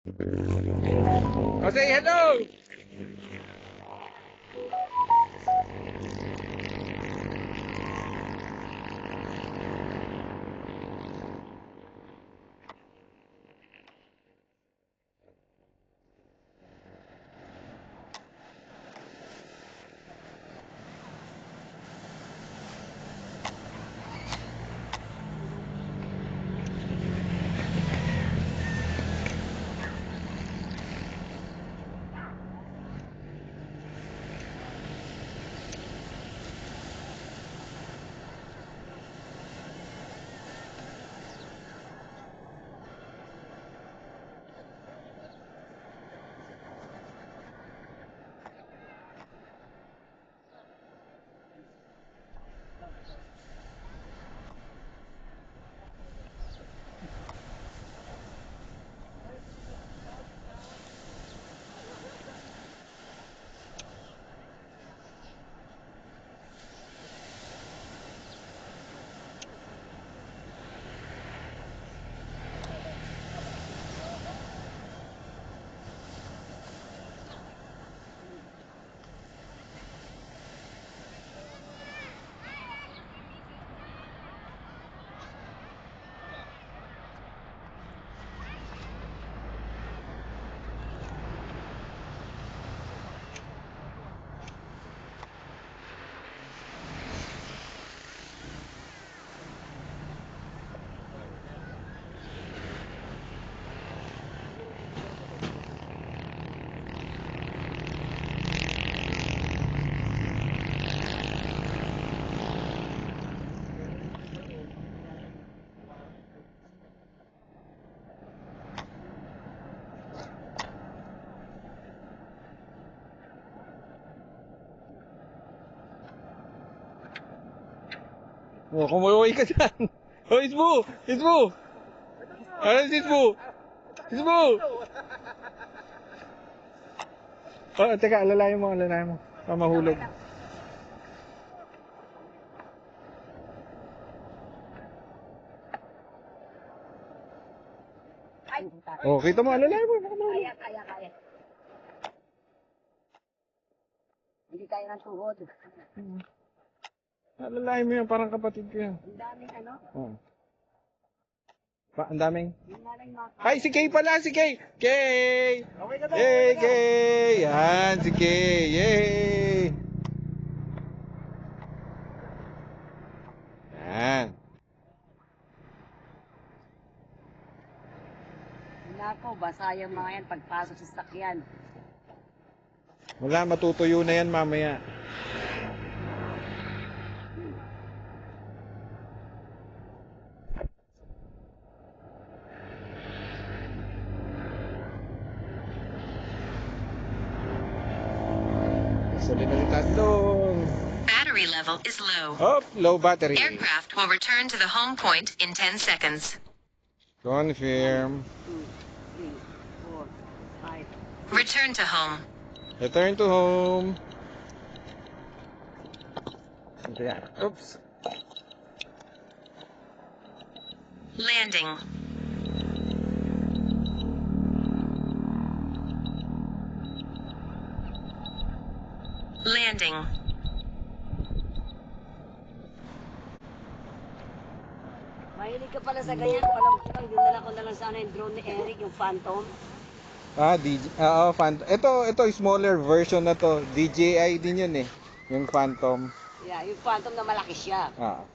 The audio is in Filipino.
Oh, say hello! Oh, kumuloy ka dyan. Oh, Isbu! Isbu! Ano si Isbu? Isbu! Oh, teka, alalayan mo, alalayan mo. Mahulog. Oh, kita mo, alalayan mo. Kaya. Hindi kaya ng tuhod. Alalayan mo yan, parang kapatid ko yan. Ang daming ano? Oh. Ang daming. Yung nanay mga Ay, si Kay pala, si Kay! Kay! Yay, Kay! Yan, si Kay! Yay! Yan. Nako, basa yung mga yan pagpasok sa sakyan. Wala, matutuyo na yan mamaya. Salita doon. Battery level is low. Oh, low battery. Aircraft will return to the home point in 10 seconds. Confirm. 2, 3, 4, 5. Return to home. Return to home. Oops. Landing. Landing. Mahilig ka pala sa ganyan. Alam ko lang, dinala ko na lang sana yung drone ni Eric, yung Phantom. Phantom. Ito smaller version na to. DJI din yun eh. Yung Phantom. Yeah, yung Phantom na malaki siya. Ah.